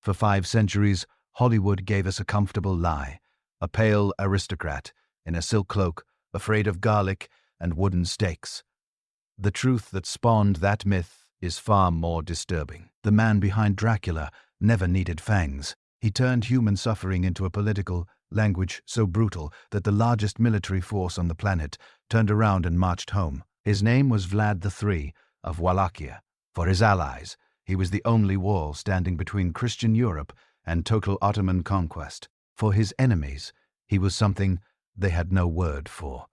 For 5 centuries, Hollywood gave us a comfortable lie, a pale aristocrat in a silk cloak, afraid of garlic and wooden stakes. The truth that spawned that myth is far more disturbing. The man behind Dracula never needed fangs. He turned human suffering into a political language so brutal that the largest military force on the planet turned around and marched home. His name was Vlad III of Wallachia. For his allies, he was the only wall standing between Christian Europe and total Ottoman conquest. For his enemies, he was something they had no word for.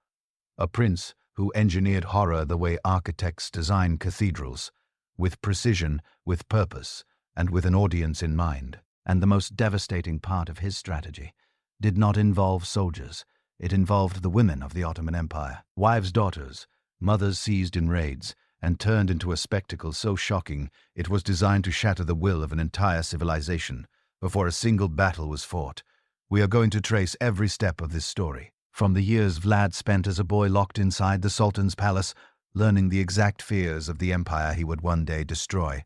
A prince who engineered horror the way architects design cathedrals, with precision, with purpose, and with an audience in mind. And the most devastating part of his strategy did not involve soldiers. It involved the women of the Ottoman Empire. Wives' daughters, mothers seized in raids, and turned into a spectacle so shocking it was designed to shatter the will of an entire civilization before a single battle was fought. We are going to trace every step of this story, from the years Vlad spent as a boy locked inside the Sultan's palace, learning the exact fears of the empire he would one day destroy,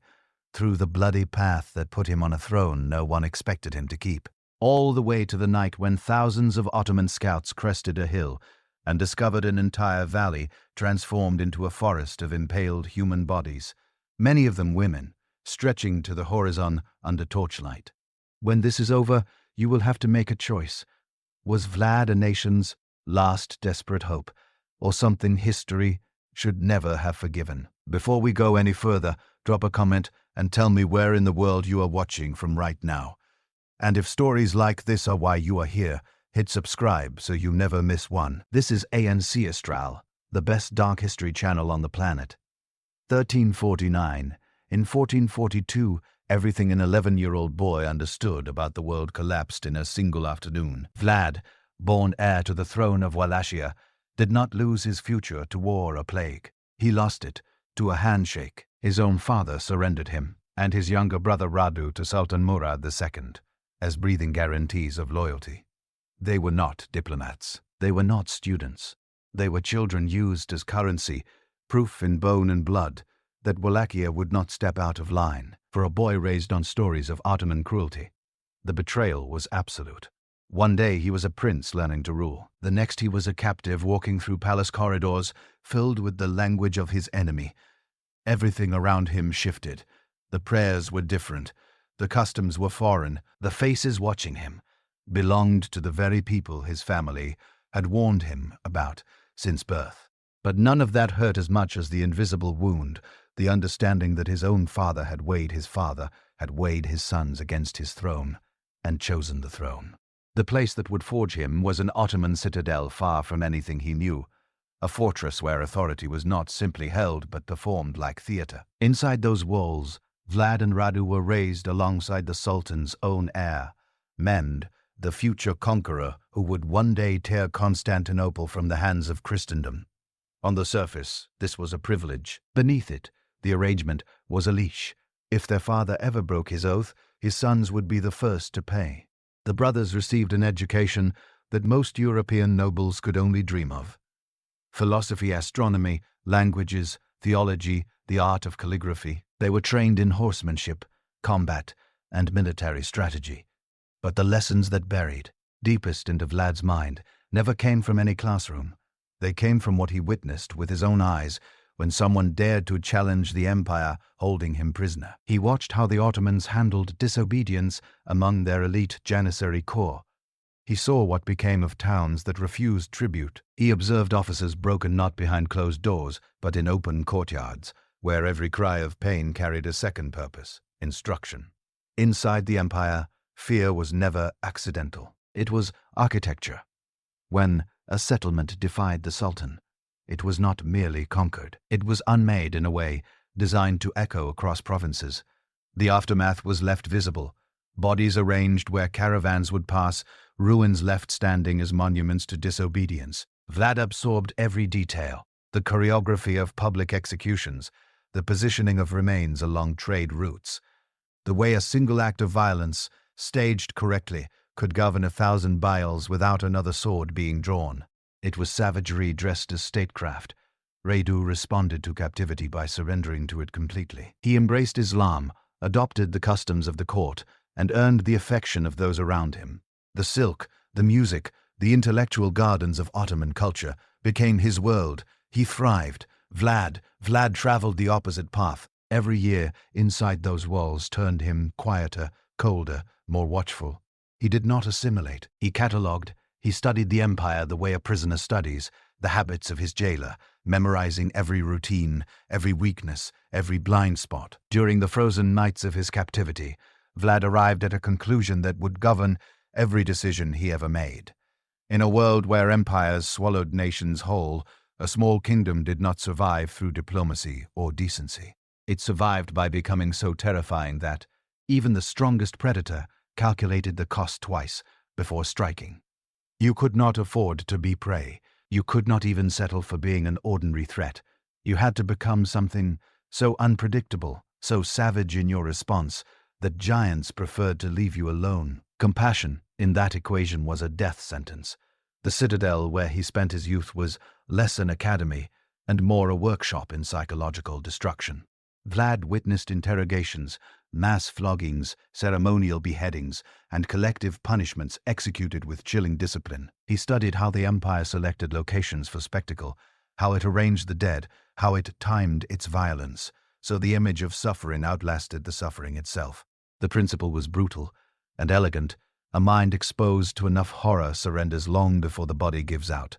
through the bloody path that put him on a throne no one expected him to keep, all the way to the night when thousands of Ottoman scouts crested a hill and discovered an entire valley transformed into a forest of impaled human bodies, many of them women, stretching to the horizon under torchlight. When this is over, you will have to make a choice. Was Vlad a nation's last desperate hope, or something history should never have forgiven? Before we go any further, drop a comment and tell me where in the world you are watching from right now. And if stories like this are why you are here, hit subscribe so you never miss one. This is ANC Astral, the best dark history channel on the planet. 1349. In 1442, everything an 11-year-old boy understood about the world collapsed in a single afternoon. Vlad, born heir to the throne of Wallachia, did not lose his future to war or plague. He lost it to a handshake. His own father surrendered him, and his younger brother Radu to Sultan Murad II, as breathing guarantees of loyalty. They were not diplomats. They were not students. They were children used as currency, proof in bone and blood that Wallachia would not step out of line. For a boy raised on stories of Ottoman cruelty, the betrayal was absolute. One day he was a prince learning to rule. The next he was a captive walking through palace corridors filled with the language of his enemy. Everything around him shifted. The prayers were different. The customs were foreign. The faces watching him belonged to the very people his family had warned him about since birth. But none of that hurt as much as the invisible wound, the understanding that his own father had weighed his sons against his throne, and chosen the throne. The place that would forge him was an Ottoman citadel far from anything he knew, a fortress where authority was not simply held but performed like theater. Inside those walls, Vlad and Radu were raised alongside the Sultan's own heir, Mehmed, the future conqueror who would one day tear Constantinople from the hands of Christendom. On the surface, this was a privilege. Beneath it, the arrangement was a leash. If their father ever broke his oath, his sons would be the first to pay. The brothers received an education that most European nobles could only dream of. Philosophy, astronomy, languages, theology, the art of calligraphy. They were trained in horsemanship, combat, and military strategy. But the lessons that buried deepest into Vlad's mind never came from any classroom. They came from what he witnessed with his own eyes when someone dared to challenge the empire holding him prisoner. He watched how the Ottomans handled disobedience among their elite Janissary corps. He saw what became of towns that refused tribute. He observed officers broken not behind closed doors, but in open courtyards, where every cry of pain carried a second purpose: instruction. Inside the empire, fear was never accidental. It was architecture. When a settlement defied the Sultan, it was not merely conquered. It was unmade in a way designed to echo across provinces. The aftermath was left visible. Bodies arranged where caravans would pass, ruins left standing as monuments to disobedience. Vlad absorbed every detail: the choreography of public executions, the positioning of remains along trade routes, the way a single act of violence, staged correctly, could govern 1,000 bails without another sword being drawn. It was savagery dressed as statecraft. Radu responded to captivity by surrendering to it completely. He embraced Islam, adopted the customs of the court, and earned the affection of those around him. The silk, the music, the intellectual gardens of Ottoman culture became his world. He thrived. Vlad traveled the opposite path. Every year, inside those walls turned him quieter, colder, more watchful. He did not assimilate. He catalogued. He studied the empire the way a prisoner studies, the habits of his jailer, memorizing every routine, every weakness, every blind spot. During the frozen nights of his captivity, Vlad arrived at a conclusion that would govern every decision he ever made. In a world where empires swallowed nations whole, a small kingdom did not survive through diplomacy or decency. It survived by becoming so terrifying that even the strongest predator calculated the cost twice before striking. You could not afford to be prey. You could not even settle for being an ordinary threat. You had to become something so unpredictable, so savage in your response, that giants preferred to leave you alone. Compassion, in that equation, was a death sentence. The citadel where he spent his youth was less an academy and more a workshop in psychological destruction. Vlad witnessed interrogations, mass floggings, ceremonial beheadings, and collective punishments executed with chilling discipline. He studied how the empire selected locations for spectacle, how it arranged the dead, how it timed its violence, so the image of suffering outlasted the suffering itself. The principle was brutal and elegant. A mind exposed to enough horror surrenders long before the body gives out.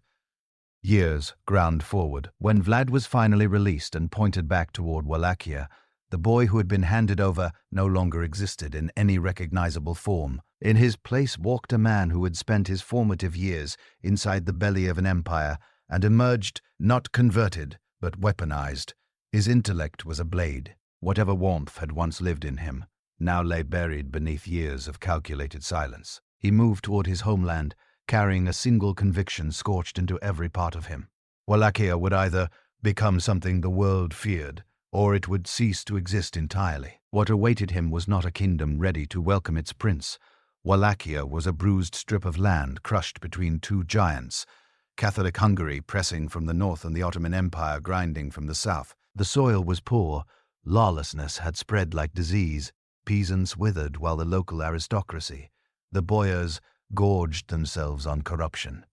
Years ground forward. When Vlad was finally released and pointed back toward Wallachia, the boy who had been handed over no longer existed in any recognizable form. In his place walked a man who had spent his formative years inside the belly of an empire and emerged not converted, but weaponized. His intellect was a blade. Whatever warmth had once lived in him now lay buried beneath years of calculated silence. He moved toward his homeland, carrying a single conviction scorched into every part of him. Wallachia would either become something the world feared, or it would cease to exist entirely. What awaited him was not a kingdom ready to welcome its prince. Wallachia was a bruised strip of land crushed between two giants, Catholic Hungary pressing from the north and the Ottoman Empire grinding from the south. The soil was poor, lawlessness had spread like disease, peasants withered while the local aristocracy, the boyars, gorged themselves on corruption.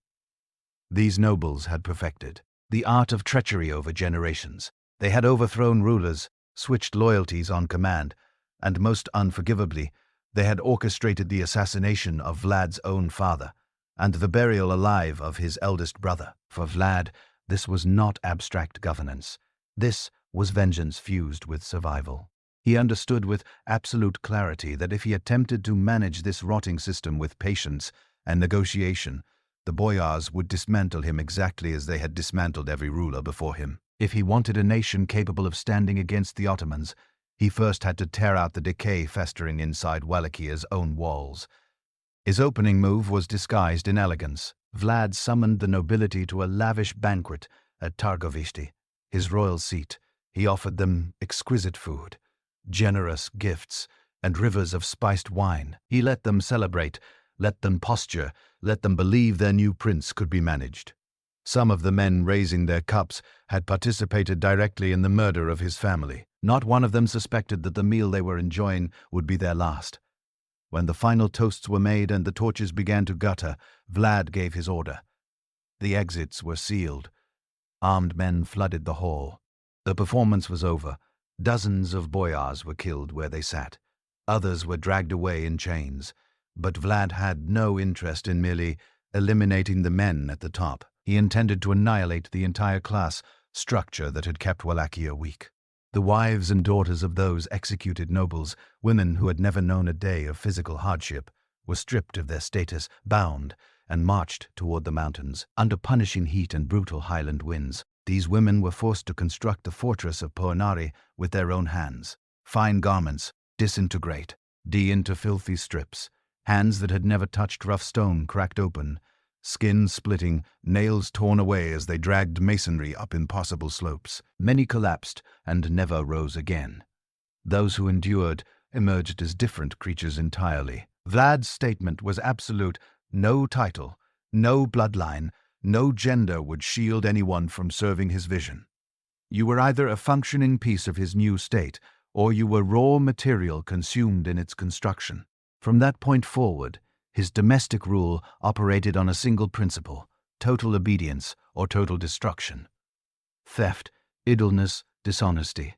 These nobles had perfected the art of treachery over generations. They had overthrown rulers, switched loyalties on command, and most unforgivably, they had orchestrated the assassination of Vlad's own father and the burial alive of his eldest brother. For Vlad, this was not abstract governance. This was vengeance fused with survival. He understood with absolute clarity that if he attempted to manage this rotting system with patience and negotiation, the boyars would dismantle him exactly as they had dismantled every ruler before him. If he wanted a nation capable of standing against the Ottomans, he first had to tear out the decay festering inside Wallachia's own walls. His opening move was disguised in elegance. Vlad summoned the nobility to a lavish banquet at Targovishti, his royal seat. He offered them exquisite food, generous gifts, and rivers of spiced wine. He let them celebrate, let them posture, let them believe their new prince could be managed. Some of the men raising their cups had participated directly in the murder of his family. Not one of them suspected that the meal they were enjoying would be their last. When the final toasts were made and the torches began to gutter, Vlad gave his order. The exits were sealed. Armed men flooded the hall. The performance was over. Dozens of boyars were killed where they sat. Others were dragged away in chains. But Vlad had no interest in merely eliminating the men at the top. He intended to annihilate the entire class structure that had kept Wallachia weak. The wives and daughters of those executed nobles, women who had never known a day of physical hardship, were stripped of their status, bound, and marched toward the mountains. Under punishing heat and brutal highland winds, these women were forced to construct the fortress of Poenari with their own hands. Fine garments disintegrate, into filthy strips. Hands that had never touched rough stone cracked open, skin splitting, nails torn away as they dragged masonry up impossible slopes. Many collapsed and never rose again. Those who endured emerged as different creatures entirely. Vlad's statement was absolute. No title, no bloodline, no gender would shield anyone from serving his vision. You were either a functioning piece of his new state, or you were raw material consumed in its construction. From that point forward, his domestic rule operated on a single principle: total obedience or total destruction. Theft, idleness, dishonesty.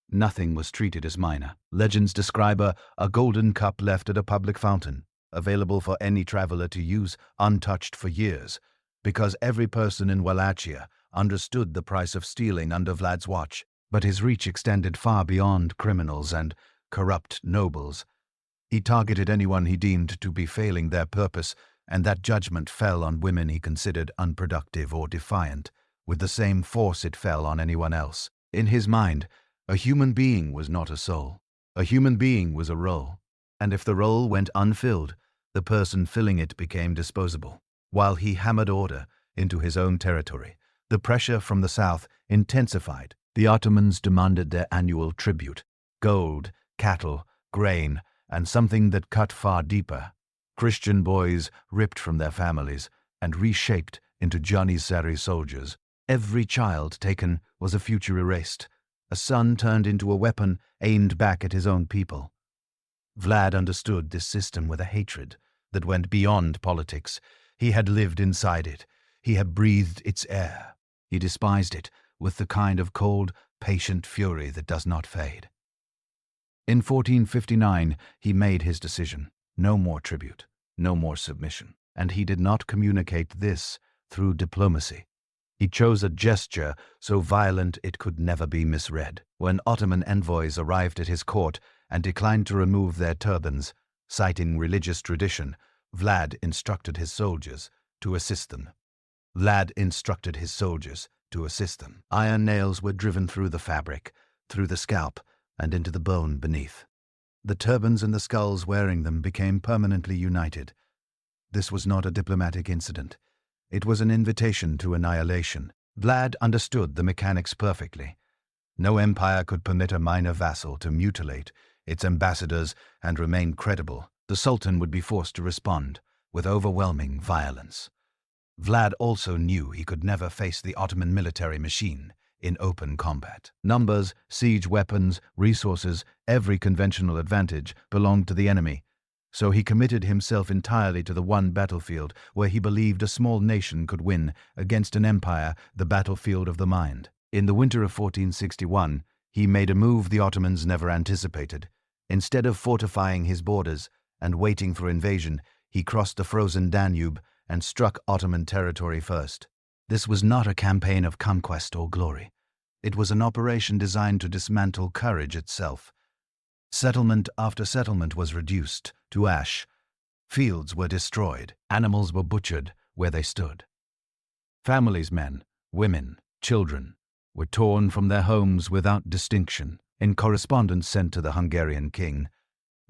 Nothing was treated as minor. Legends describe a golden cup left at a public fountain, available for any traveler to use untouched for years, because every person in Wallachia understood the price of stealing under Vlad's watch. But his reach extended far beyond criminals and corrupt nobles. He targeted anyone he deemed to be failing their purpose, and that judgment fell on women he considered unproductive or defiant, with the same force it fell on anyone else. In his mind, a human being was not a soul. A human being was a role, and if the role went unfilled, the person filling it became disposable. While he hammered order into his own territory, the pressure from the south intensified. The Ottomans demanded their annual tribute: gold, cattle, grain, and something that cut far deeper: Christian boys ripped from their families and reshaped into Janissary soldiers. Every child taken was a future erased, a son turned into a weapon aimed back at his own people. Vlad understood this system with a hatred that went beyond politics. He had lived inside it. He had breathed its air. He despised it with the kind of cold, patient fury that does not fade. In 1459, he made his decision: no more tribute, no more submission. And he did not communicate this through diplomacy. He chose a gesture so violent it could never be misread. When Ottoman envoys arrived at his court and declined to remove their turbans, citing religious tradition, Vlad instructed his soldiers to assist them. Iron nails were driven through the fabric, through the scalp, and into the bone beneath. The turbans and the skulls wearing them became permanently united. This was not a diplomatic incident. It was an invitation to annihilation. Vlad understood the mechanics perfectly. No empire could permit a minor vassal to mutilate its ambassadors and remain credible. The Sultan would be forced to respond with overwhelming violence. Vlad also knew he could never face the Ottoman military machine in open combat. Numbers, siege weapons, resources, every conventional advantage belonged to the enemy. So he committed himself entirely to the one battlefield where he believed a small nation could win against an empire, the battlefield of the mind. In the winter of 1461, he made a move the Ottomans never anticipated. Instead of fortifying his borders and waiting for invasion, he crossed the frozen Danube and struck Ottoman territory first. This was not a campaign of conquest or glory. It was an operation designed to dismantle courage itself. Settlement after settlement was reduced to ash. Fields were destroyed. Animals were butchered where they stood. Families, men, women, children, were torn from their homes without distinction. In correspondence sent to the Hungarian king,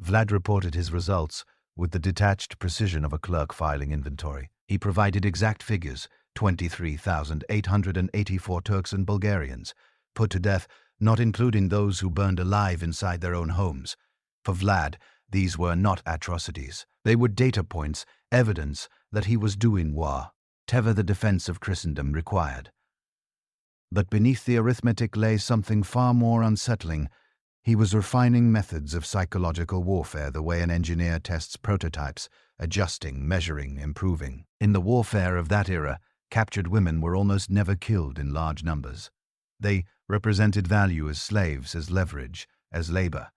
Vlad reported his results with the detached precision of a clerk filing inventory. He provided exact figures: 23,884 Turks and Bulgarians, put to death, not including those who burned alive inside their own homes. For Vlad, these were not atrocities. They were data points, evidence that he was doing whatever the defense of Christendom required. But beneath the arithmetic lay something far more unsettling. He was refining methods of psychological warfare the way an engineer tests prototypes, adjusting, measuring, improving. In the warfare of that era, captured women were almost never killed in large numbers. They represented value as slaves, as leverage, as labor.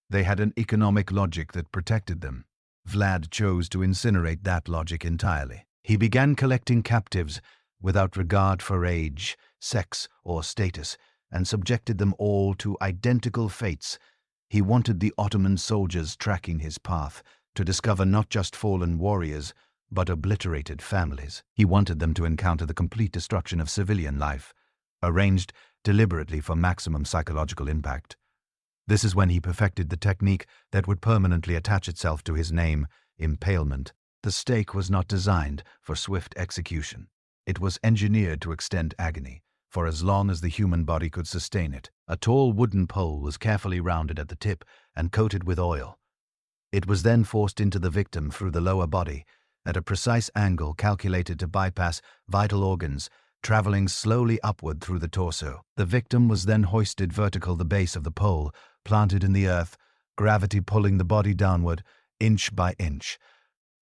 They had an economic logic that protected them. Vlad chose to incinerate that logic entirely. He began collecting captives without regard for age, sex, or status, and subjected them all to identical fates. He wanted the Ottoman soldiers tracking his path to discover not just fallen warriors, but obliterated families. He wanted them to encounter the complete destruction of civilian life, arranged deliberately for maximum psychological impact. This is when he perfected the technique that would permanently attach itself to his name: impalement. The stake was not designed for swift execution. It was engineered to extend agony for as long as the human body could sustain it. A tall wooden pole was carefully rounded at the tip and coated with oil. It was then forced into the victim through the lower body at a precise angle calculated to bypass vital organs, traveling slowly upward through the torso. The victim was then hoisted vertical the base of the pole, planted in the earth, gravity pulling the body downward, inch by inch.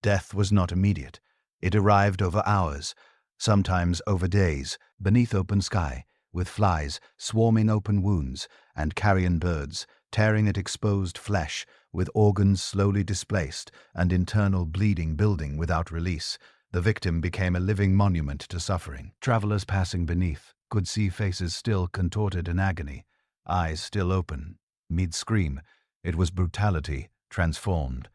Death was not immediate. It arrived over hours, sometimes over days, beneath open sky, with flies swarming open wounds and carrion birds tearing at exposed flesh, with organs slowly displaced and internal bleeding building without release. The victim became a living monument to suffering. Travelers passing beneath could see faces still contorted in agony, eyes still open, mid-scream. It was brutality transformed,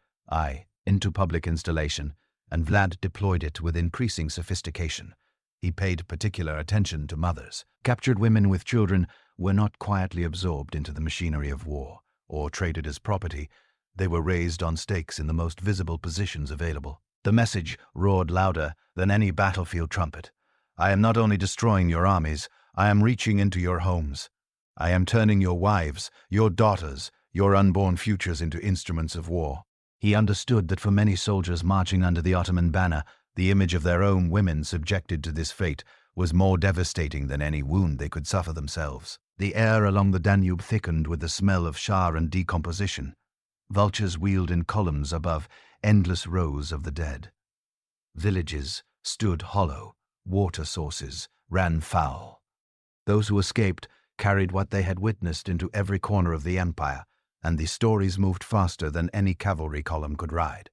into public installation, and Vlad deployed it with increasing sophistication. He paid particular attention to mothers. Captured women with children were not quietly absorbed into the machinery of war or traded as property. They were raised on stakes in the most visible positions available. The message roared louder than any battlefield trumpet. I am not only destroying your armies, I am reaching into your homes. I am turning your wives, your daughters, your unborn futures into instruments of war. He understood that for many soldiers marching under the Ottoman banner, the image of their own women subjected to this fate was more devastating than any wound they could suffer themselves. The air along the Danube thickened with the smell of char and decomposition. Vultures wheeled in columns above endless rows of the dead. Villages stood hollow. Water sources ran foul. Those who escaped carried what they had witnessed into every corner of the empire, and the stories moved faster than any cavalry column could ride.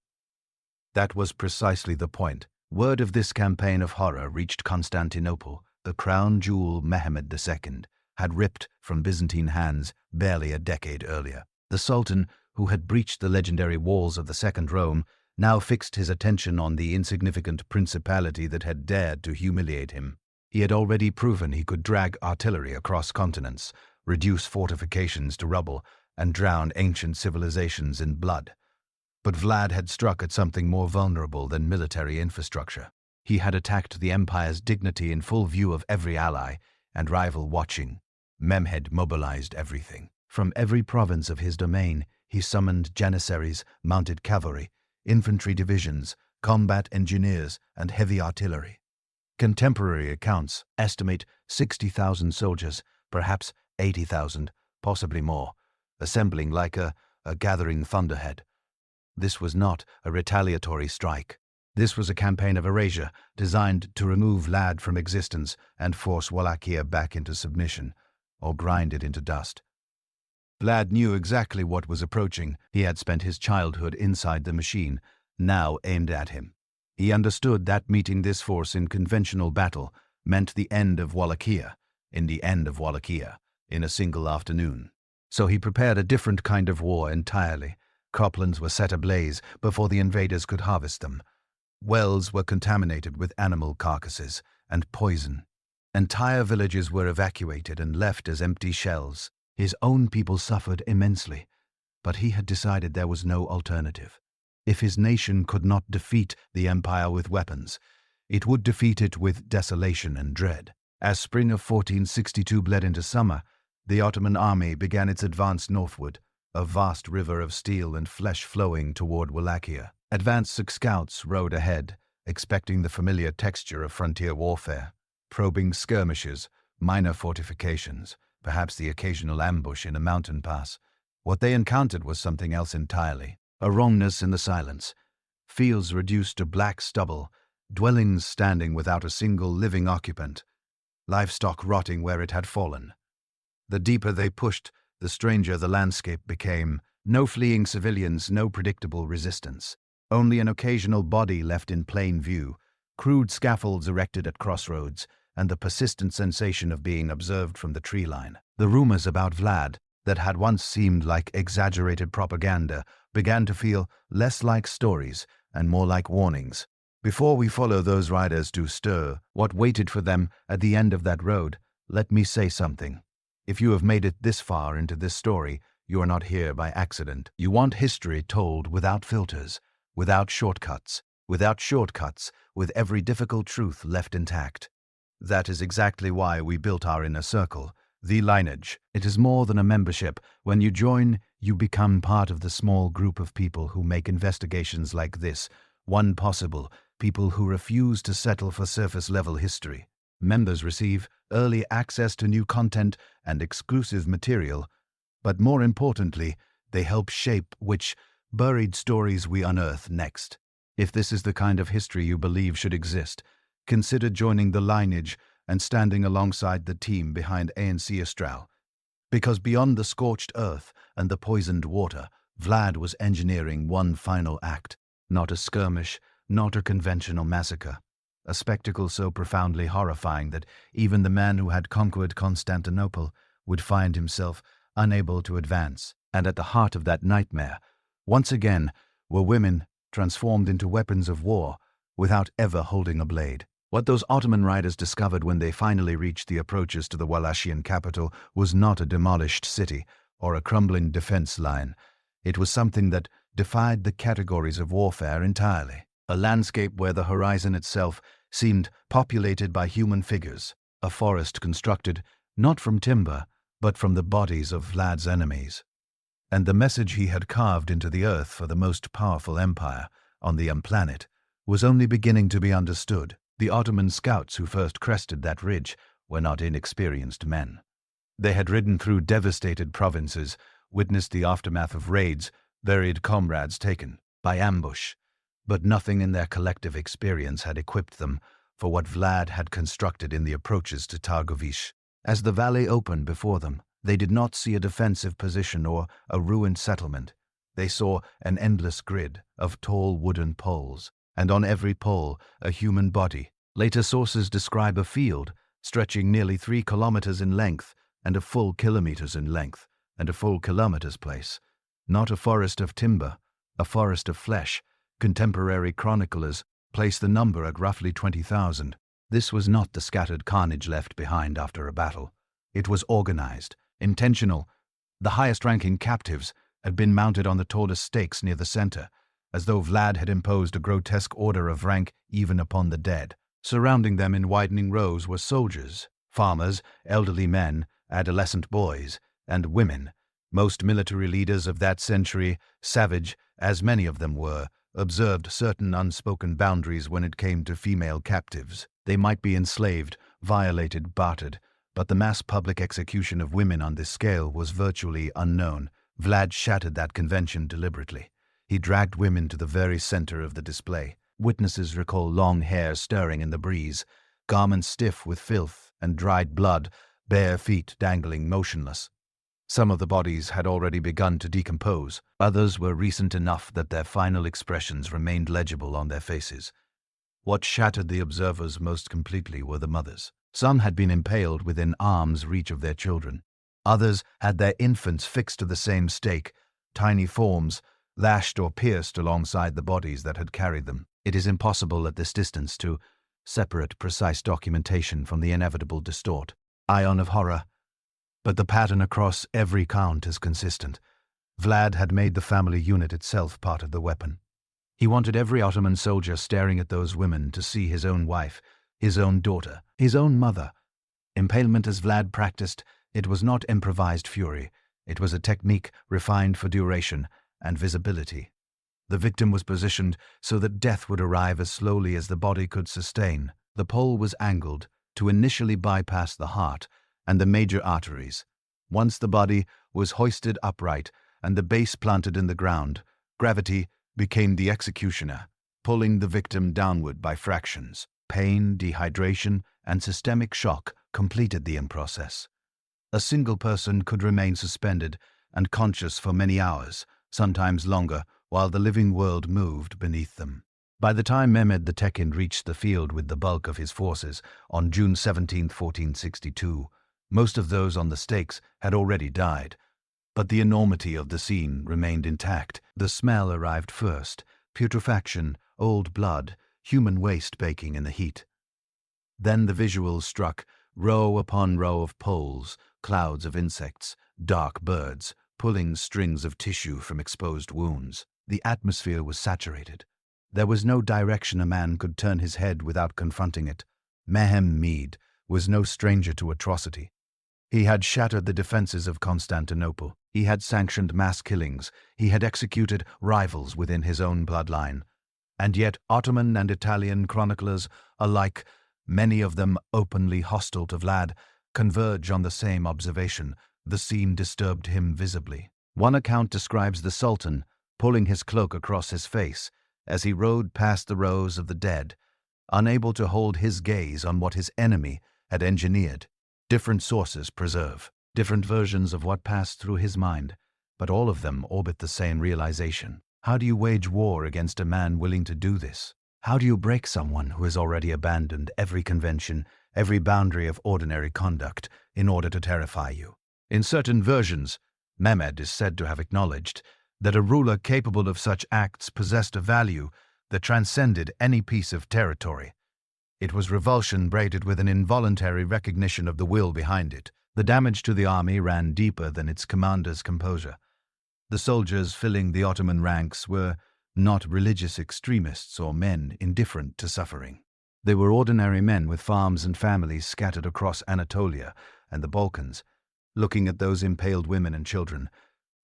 That was precisely the point. Word of this campaign of horror reached Constantinople. The crown jewel Mehmed II had ripped from Byzantine hands barely a decade earlier. The Sultan, who had breached the legendary walls of the Second Rome, now fixed his attention on the insignificant principality that had dared to humiliate him. He had already proven he could drag artillery across continents, reduce fortifications to rubble, and drown ancient civilizations in blood. But Vlad had struck at something more vulnerable than military infrastructure. He had attacked the empire's dignity in full view of every ally and rival watching. Mehmed mobilized everything. From every province of his domain, he summoned janissaries, mounted cavalry, infantry divisions, combat engineers, and heavy artillery. Contemporary accounts estimate 60,000 soldiers, perhaps 80,000, possibly more, assembling like a gathering thunderhead. This was not a retaliatory strike. This was a campaign of erasure designed to remove Vlad from existence and force Wallachia back into submission, or grind it into dust. Vlad knew exactly what was approaching. He had spent his childhood inside the machine, now aimed at him. He understood that meeting this force in conventional battle meant the end of Wallachia, in the end of Wallachia, in a single afternoon. So he prepared a different kind of war entirely. Croplands were set ablaze before the invaders could harvest them. Wells were contaminated with animal carcasses and poison. Entire villages were evacuated and left as empty shells. His own people suffered immensely, but he had decided there was no alternative. If his nation could not defeat the empire with weapons, it would defeat it with desolation and dread. As spring of 1462 bled into summer, the Ottoman army began its advance northward, a vast river of steel and flesh flowing toward Wallachia. Advanced scouts rode ahead, expecting the familiar texture of frontier warfare, probing skirmishes, minor fortifications, perhaps the occasional ambush in a mountain pass. What they encountered was something else entirely. A wrongness in the silence. Fields reduced to black stubble, dwellings standing without a single living occupant, livestock rotting where it had fallen. The deeper they pushed, the stranger the landscape became. No fleeing civilians, no predictable resistance. Only an occasional body left in plain view, crude scaffolds erected at crossroads, and the persistent sensation of being observed from the tree line. The rumors about Vlad, that had once seemed like exaggerated propaganda, began to feel less like stories and more like warnings. Before we follow those riders to stir what waited for them at the end of that road, let me say something. If you have made it this far into this story, you are not here by accident. You want history told without filters, without shortcuts, with every difficult truth left intact. That is exactly why we built our inner circle, the lineage. It is more than a membership. When you join, you become part of the small group of people who make investigations like this one possible, people who refuse to settle for surface-level history. Members receive early access to new content and exclusive material, but more importantly, they help shape which Buried stories we unearth next. If this is the kind of history you believe should exist, consider joining the lineage and standing alongside the team behind ANC Astral. Because beyond the scorched earth and the poisoned water, Vlad was engineering one final act, not a skirmish, not a conventional massacre. A spectacle so profoundly horrifying that even the man who had conquered Constantinople would find himself unable to advance. And at the heart of that nightmare, once again, were women transformed into weapons of war without ever holding a blade. What those Ottoman riders discovered when they finally reached the approaches to the Wallachian capital was not a demolished city or a crumbling defense line. It was something that defied the categories of warfare entirely. A landscape where the horizon itself seemed populated by human figures, a forest constructed not from timber, but from the bodies of Vlad's enemies. And the message he had carved into the earth for the most powerful empire on the planet was only beginning to be understood. The Ottoman scouts who first crested that ridge were not inexperienced men. They had ridden through devastated provinces, witnessed the aftermath of raids, buried comrades taken by ambush, but nothing in their collective experience had equipped them for what Vlad had constructed in the approaches to Targovish. As the valley opened before them, they did not see a defensive position or a ruined settlement. They saw an endless grid of tall wooden poles, and on every pole a human body. Later sources describe a field stretching nearly 3 kilometers in length and a full kilometers in length and a full kilometers place. Not a forest of timber, a forest of flesh. Contemporary chroniclers place the number at roughly 20,000. This was not the scattered carnage left behind after a battle. It was organized, intentional. The highest-ranking captives had been mounted on the tallest stakes near the center, as though Vlad had imposed a grotesque order of rank even upon the dead. Surrounding them in widening rows were soldiers, farmers, elderly men, adolescent boys, and women. Most military leaders of that century, savage as many of them were, observed certain unspoken boundaries when it came to female captives. They might be enslaved, violated, bartered, but the mass public execution of women on this scale was virtually unknown. Vlad shattered that convention deliberately. He dragged women to the very center of the display. Witnesses recall long hair stirring in the breeze, garments stiff with filth and dried blood, bare feet dangling motionless. Some of the bodies had already begun to decompose. Others were recent enough that their final expressions remained legible on their faces. What shattered the observers most completely were the mothers. Some had been impaled within arm's reach of their children. Others had their infants fixed to the same stake, tiny forms, lashed or pierced alongside the bodies that had carried them. It is impossible at this distance to separate precise documentation from the inevitable distort. Ion of horror. But the pattern across every count is consistent. Vlad had made the family unit itself part of the weapon. He wanted every Ottoman soldier staring at those women to see his own wife, his own daughter, his own mother. Impalement as Vlad practiced, it was not improvised fury. It was a technique refined for duration and visibility. The victim was positioned so that death would arrive as slowly as the body could sustain. The pole was angled to initially bypass the heart and the major arteries. Once the body was hoisted upright and the base planted in the ground, gravity became the executioner, pulling the victim downward by fractions. Pain, dehydration, and systemic shock completed the process. A single person could remain suspended and conscious for many hours, sometimes longer, while the living world moved beneath them. By the time Mehmed the Tekin reached the field with the bulk of his forces on June 17, 1462, most of those on the stakes had already died, but the enormity of the scene remained intact. The smell arrived first: putrefaction, old blood, human waste baking in the heat. Then the visuals struck: row upon row of poles, clouds of insects, dark birds, pulling strings of tissue from exposed wounds. The atmosphere was saturated. There was no direction a man could turn his head without confronting it. Mehmed was no stranger to atrocity. He had shattered the defenses of Constantinople. He had sanctioned mass killings. He had executed rivals within his own bloodline. And yet Ottoman and Italian chroniclers alike, many of them openly hostile to Vlad, converge on the same observation: the scene disturbed him visibly. One account describes the Sultan, pulling his cloak across his face as he rode past the rows of the dead, unable to hold his gaze on what his enemy had engineered. Different sources preserve different versions of what passed through his mind, but all of them orbit the same realization. How do you wage war against a man willing to do this? How do you break someone who has already abandoned every convention, every boundary of ordinary conduct, in order to terrify you? In certain versions, Mehmed is said to have acknowledged that a ruler capable of such acts possessed a value that transcended any piece of territory. It was revulsion braided with an involuntary recognition of the will behind it. The damage to the army ran deeper than its commander's composure. The soldiers filling the Ottoman ranks were not religious extremists or men indifferent to suffering. They were ordinary men with farms and families scattered across Anatolia and the Balkans. Looking at those impaled women and children,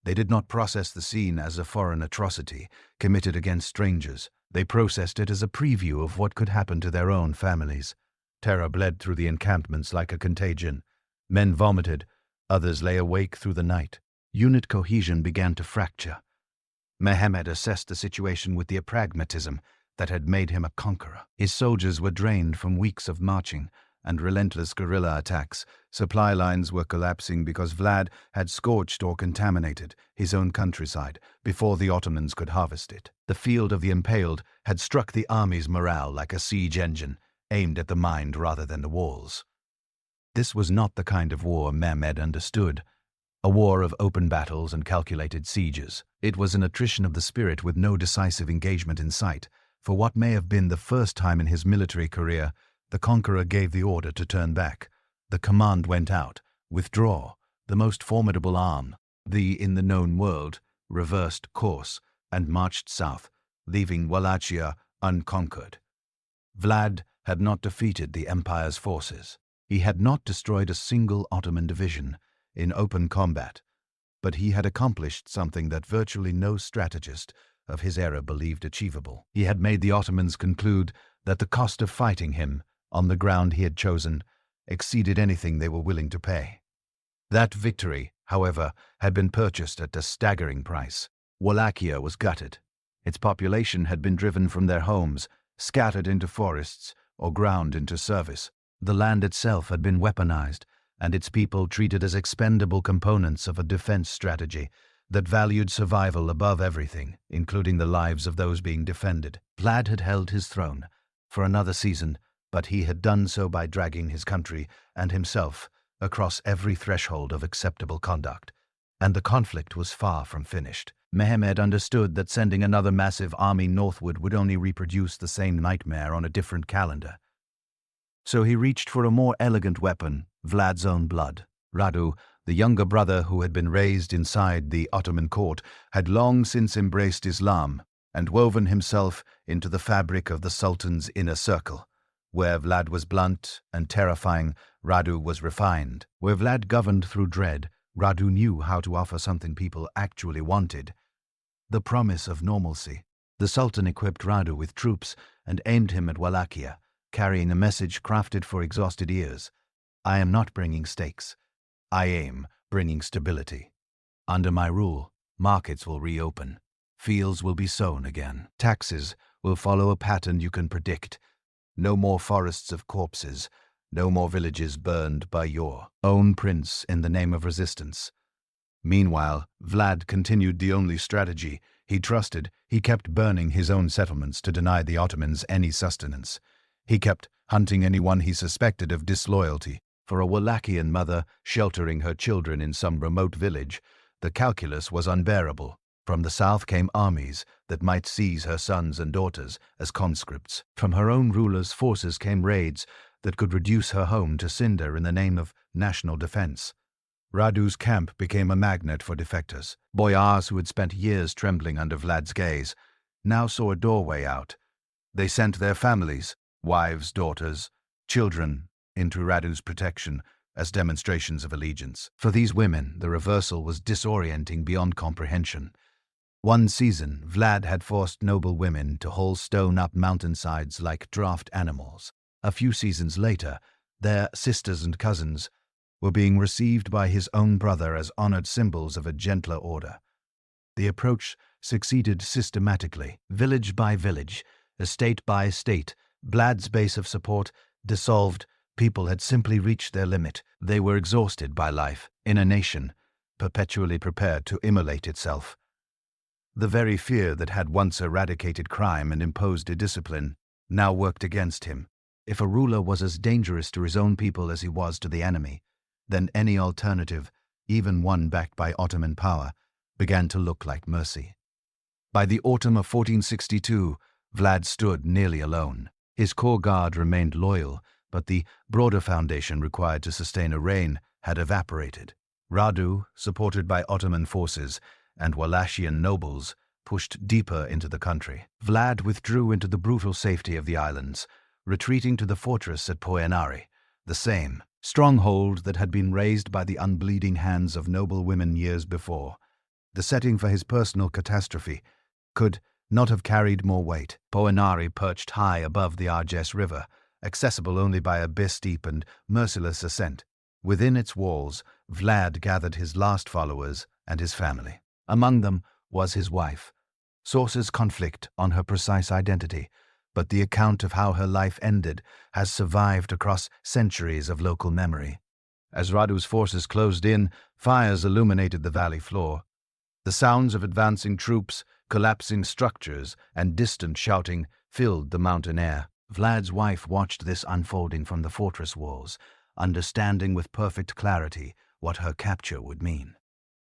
they did not process the scene as a foreign atrocity committed against strangers. They processed it as a preview of what could happen to their own families. Terror bled through the encampments like a contagion. Men vomited, others lay awake through the night. Unit cohesion began to fracture. Mehmed assessed the situation with the pragmatism that had made him a conqueror. His soldiers were drained from weeks of marching and relentless guerrilla attacks. Supply lines were collapsing because Vlad had scorched or contaminated his own countryside before the Ottomans could harvest it. The field of the impaled had struck the army's morale like a siege engine, aimed at the mind rather than the walls. This was not the kind of war Mehmed understood, a war of open battles and calculated sieges. It was an attrition of the spirit with no decisive engagement in sight. For what may have been the first time in his military career, the conqueror gave the order to turn back. The command went out, withdraw. The most formidable arm, in the known world, reversed course and marched south, leaving Wallachia unconquered. Vlad had not defeated the empire's forces. He had not destroyed a single Ottoman division in open combat, but he had accomplished something that virtually no strategist of his era believed achievable. He had made the Ottomans conclude that the cost of fighting him, on the ground he had chosen, exceeded anything they were willing to pay. That victory, however, had been purchased at a staggering price. Wallachia was gutted. Its population had been driven from their homes, scattered into forests, or ground into service. The land itself had been weaponized, and its people treated as expendable components of a defense strategy that valued survival above everything, including the lives of those being defended. Vlad had held his throne for another season, but he had done so by dragging his country and himself across every threshold of acceptable conduct, and the conflict was far from finished. Mehmed understood that sending another massive army northward would only reproduce the same nightmare on a different calendar. So he reached for a more elegant weapon, Vlad's own blood. Radu, the younger brother who had been raised inside the Ottoman court, had long since embraced Islam and woven himself into the fabric of the Sultan's inner circle. Where Vlad was blunt and terrifying, Radu was refined. Where Vlad governed through dread, Radu knew how to offer something people actually wanted: the promise of normalcy. The Sultan equipped Radu with troops and aimed him at Wallachia, carrying a message crafted for exhausted ears. I am not bringing stakes. I aim bringing stability. Under my rule, markets will reopen. Fields will be sown again. Taxes will follow a pattern you can predict. No more forests of corpses. No more villages burned by your own prince in the name of resistance. Meanwhile, Vlad continued the only strategy he trusted. He kept burning his own settlements to deny the Ottomans any sustenance. He kept hunting anyone he suspected of disloyalty. For a Wallachian mother sheltering her children in some remote village, the calculus was unbearable. From the south came armies that might seize her sons and daughters as conscripts. From her own ruler's forces came raids that could reduce her home to cinder in the name of national defense. Radu's camp became a magnet for defectors. Boyars who had spent years trembling under Vlad's gaze now saw a doorway out. They sent their families, wives, daughters, children, into Radu's protection as demonstrations of allegiance. For these women, the reversal was disorienting beyond comprehension. One season, Vlad had forced noble women to haul stone up mountainsides like draft animals. A few seasons later, their sisters and cousins were being received by his own brother as honored symbols of a gentler order. The approach succeeded systematically. Village by village, estate by estate, Vlad's base of support dissolved. People had simply reached their limit. They were exhausted by life in a nation perpetually prepared to immolate itself. The very fear that had once eradicated crime and imposed a discipline now worked against him. If a ruler was as dangerous to his own people as he was to the enemy, then any alternative, even one backed by Ottoman power, began to look like mercy. By the autumn of 1462, Vlad stood nearly alone. His core guard remained loyal, but the broader foundation required to sustain a reign had evaporated. Radu, supported by Ottoman forces, and Wallachian nobles, pushed deeper into the country. Vlad withdrew into the brutal safety of the islands, retreating to the fortress at Poenari, the same stronghold that had been raised by the unbleeding hands of noble women years before. The setting for his personal catastrophe could not have carried more weight. Poenari perched high above the Arges River, accessible only by a steep and merciless ascent. Within its walls, Vlad gathered his last followers and his family. Among them was his wife. Sources conflict on her precise identity, but the account of how her life ended has survived across centuries of local memory. As Radu's forces closed in, fires illuminated the valley floor. The sounds of advancing troops, collapsing structures, and distant shouting filled the mountain air. Vlad's wife watched this unfolding from the fortress walls, understanding with perfect clarity what her capture would mean.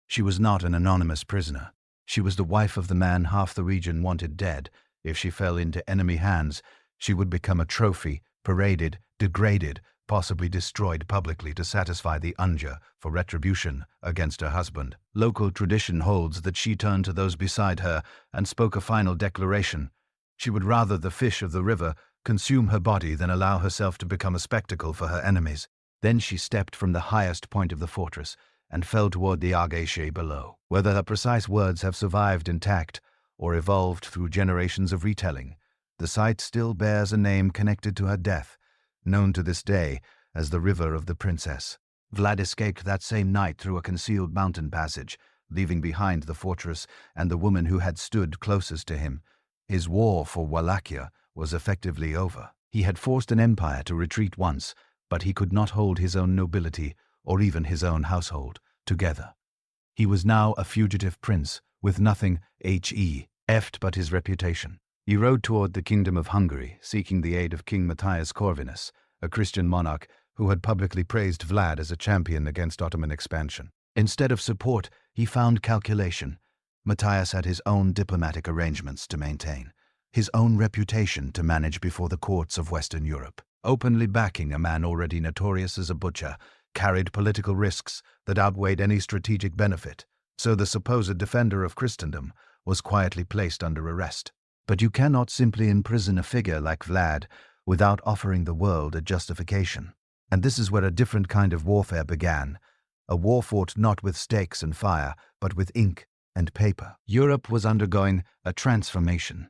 She was not an anonymous prisoner. She was the wife of the man half the region wanted dead. If she fell into enemy hands, she would become a trophy, paraded, degraded, possibly destroyed publicly to satisfy the Unja for retribution against her husband. Local tradition holds that she turned to those beside her and spoke a final declaration. She would rather the fish of the river consume her body than allow herself to become a spectacle for her enemies. Then she stepped from the highest point of the fortress and fell toward the Argeche below. Whether her precise words have survived intact or evolved through generations of retelling, the site still bears a name connected to her death, known to this day as the River of the Princess. Vlad escaped that same night through a concealed mountain passage, leaving behind the fortress and the woman who had stood closest to him. His war for Wallachia was effectively over. He had forced an empire to retreat once, but he could not hold his own nobility, or even his own household, together. He was now a fugitive prince, with nothing left but his reputation. He rode toward the kingdom of Hungary, seeking the aid of King Matthias Corvinus, a Christian monarch who had publicly praised Vlad as a champion against Ottoman expansion. Instead of support, he found calculation. Matthias had his own diplomatic arrangements to maintain, his own reputation to manage before the courts of Western Europe. Openly backing a man already notorious as a butcher carried political risks that outweighed any strategic benefit, so the supposed defender of Christendom was quietly placed under arrest. But you cannot simply imprison a figure like Vlad without offering the world a justification. And this is where a different kind of warfare began, a war fought not with stakes and fire, but with ink and paper. Europe was undergoing a transformation.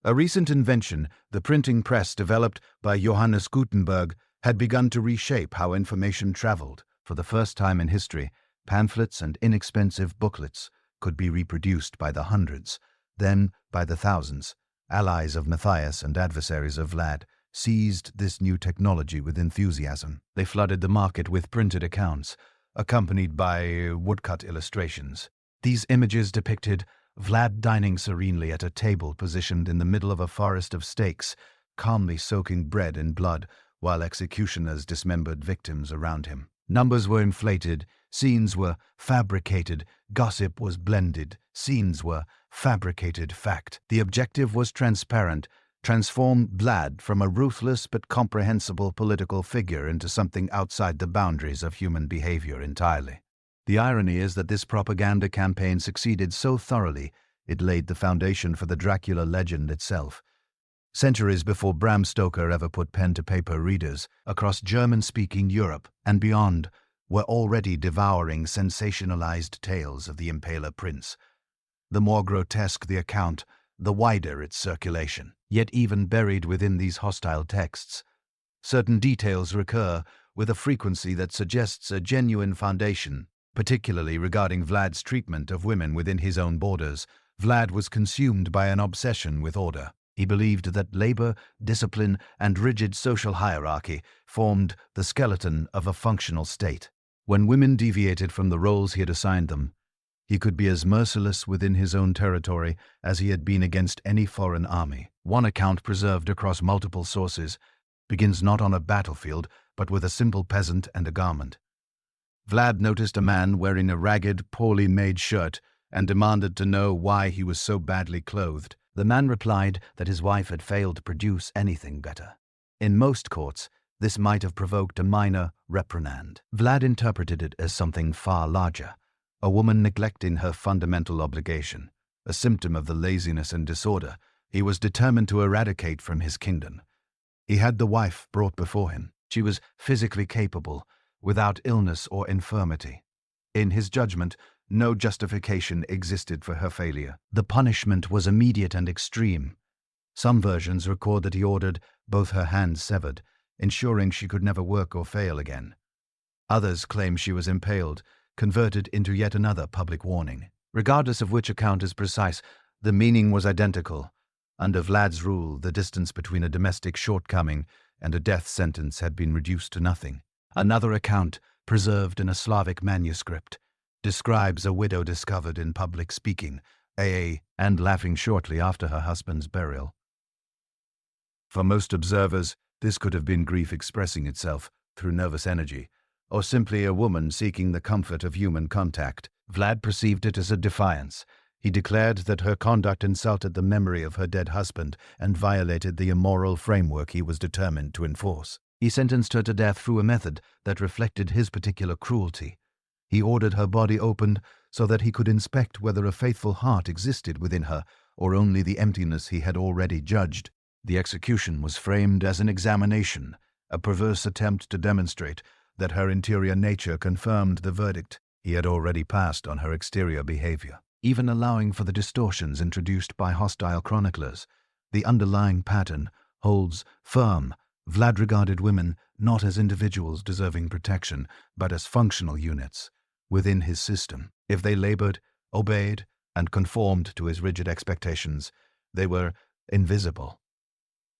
A recent invention, the printing press developed by Johannes Gutenberg, had begun to reshape how information traveled. For the first time in history, pamphlets and inexpensive booklets could be reproduced by the hundreds, then by the thousands. Allies of Matthias and adversaries of Vlad seized this new technology with enthusiasm. They flooded the market with printed accounts, accompanied by woodcut illustrations. These images depicted Vlad dining serenely at a table positioned in the middle of a forest of stakes, calmly soaking bread in blood, while executioners dismembered victims around him. Numbers were inflated, scenes were fabricated, gossip was blended, scenes were fabricated fact. The objective was transparent: transform Vlad from a ruthless but comprehensible political figure into something outside the boundaries of human behavior entirely. The irony is that this propaganda campaign succeeded so thoroughly it laid the foundation for the Dracula legend itself. Centuries before Bram Stoker ever put pen to paper, readers across German-speaking Europe and beyond were already devouring sensationalized tales of the Impaler Prince. The more grotesque the account, the wider its circulation. Yet even buried within these hostile texts, certain details recur with a frequency that suggests a genuine foundation. particularly regarding Vlad's treatment of women within his own borders. Vlad was consumed by an obsession with order. He believed that labor, discipline, and rigid social hierarchy formed the skeleton of a functional state. When women deviated from the roles he had assigned them, he could be as merciless within his own territory as he had been against any foreign army. One account, preserved across multiple sources, begins not on a battlefield, but with a simple peasant and a garment. Vlad noticed a man wearing a ragged, poorly made shirt and demanded to know why he was so badly clothed. The man replied that his wife had failed to produce anything better. In most courts, this might have provoked a minor reprimand. Vlad interpreted it as something far larger, a woman neglecting her fundamental obligation, a symptom of the laziness and disorder he was determined to eradicate from his kingdom. He had the wife brought before him. She was physically capable, without illness or infirmity. In his judgment, no justification existed for her failure. The punishment was immediate and extreme. Some versions record that he ordered both her hands severed, ensuring she could never work or fail again. Others claim she was impaled, converted into yet another public warning. Regardless of which account is precise, the meaning was identical. Under Vlad's rule, the distance between a domestic shortcoming and a death sentence had been reduced to nothing. Another account, preserved in a Slavic manuscript, describes a widow discovered in public speaking, and laughing shortly after her husband's burial. For most observers, this could have been grief expressing itself through nervous energy, or simply a woman seeking the comfort of human contact. Vlad perceived it as a defiance. He declared that her conduct insulted the memory of her dead husband and violated the immoral framework he was determined to enforce. He sentenced her to death through a method that reflected his particular cruelty. He ordered her body opened so that he could inspect whether a faithful heart existed within her or only the emptiness he had already judged. The execution was framed as an examination, a perverse attempt to demonstrate that her interior nature confirmed the verdict he had already passed on her exterior behavior. Even allowing for the distortions introduced by hostile chroniclers, the underlying pattern holds firm. Vlad regarded women not as individuals deserving protection, but as functional units within his system. If they labored, obeyed, and conformed to his rigid expectations, they were invisible.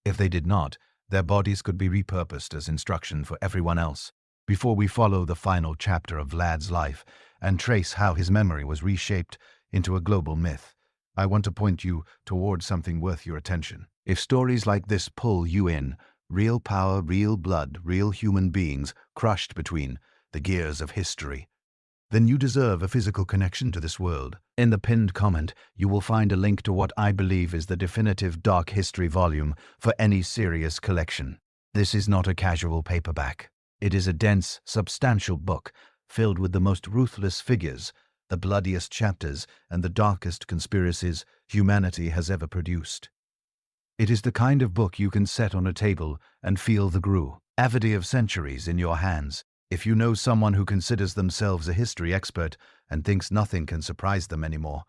If they did not, their bodies could be repurposed as instruction for everyone else. Before we follow the final chapter of Vlad's life and trace how his memory was reshaped into a global myth, I want to point you toward something worth your attention. If stories like this pull you in, real power, real blood, real human beings crushed between the gears of history, then you deserve a physical connection to this world. In the pinned comment, you will find a link to what I believe is the definitive dark history volume for any serious collection. This is not a casual paperback. It is a dense, substantial book filled with the most ruthless figures, the bloodiest chapters, and the darkest conspiracies humanity has ever produced. It is the kind of book you can set on a table and feel the gravity of centuries in your hands. If you know someone who considers themselves a history expert and thinks nothing can surprise them anymore,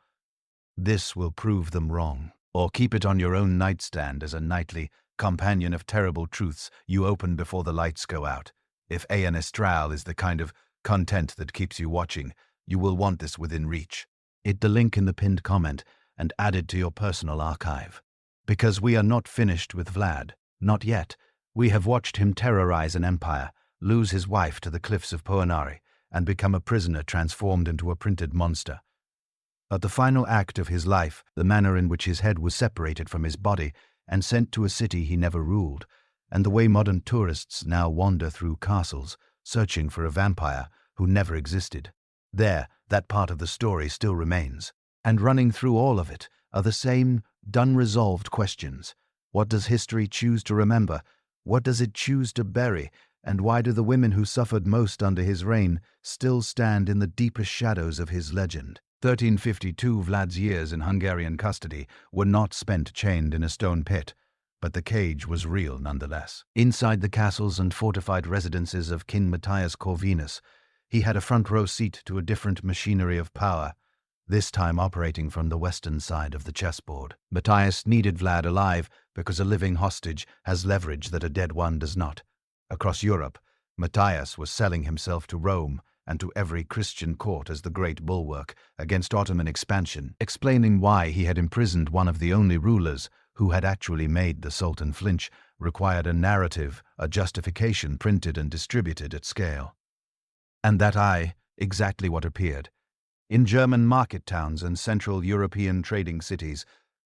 this will prove them wrong. Or keep it on your own nightstand as a nightly companion of terrible truths you open before the lights go out. If An Estral is the kind of content that keeps you watching, you will want this within reach. Hit the link in the pinned comment and add it to your personal archive. Because we are not finished with Vlad. Not yet. We have watched him terrorize an empire, lose his wife to the cliffs of Poenari, and become a prisoner transformed into a printed monster. At the final act of his life, the manner in which his head was separated from his body and sent to a city he never ruled, and the way modern tourists now wander through castles, searching for a vampire who never existed. There, that part of the story still remains. And running through all of it are the same unresolved questions. What does history choose to remember? What does it choose to bury? And why do the women who suffered most under his reign still stand in the deepest shadows of his legend? 1352, Vlad's years in Hungarian custody were not spent chained in a stone pit, but the cage was real nonetheless. Inside the castles and fortified residences of King Matthias Corvinus, he had a front-row seat to a different machinery of power, this time operating from the western side of the chessboard. Matthias needed Vlad alive because a living hostage has leverage that a dead one does not. Across Europe, Matthias was selling himself to Rome and to every Christian court as the great bulwark against Ottoman expansion, explaining why he had imprisoned one of the only rulers who had actually made the Sultan flinch, required a narrative, a justification printed and distributed at scale. And exactly what appeared. In German market towns and Central European trading cities,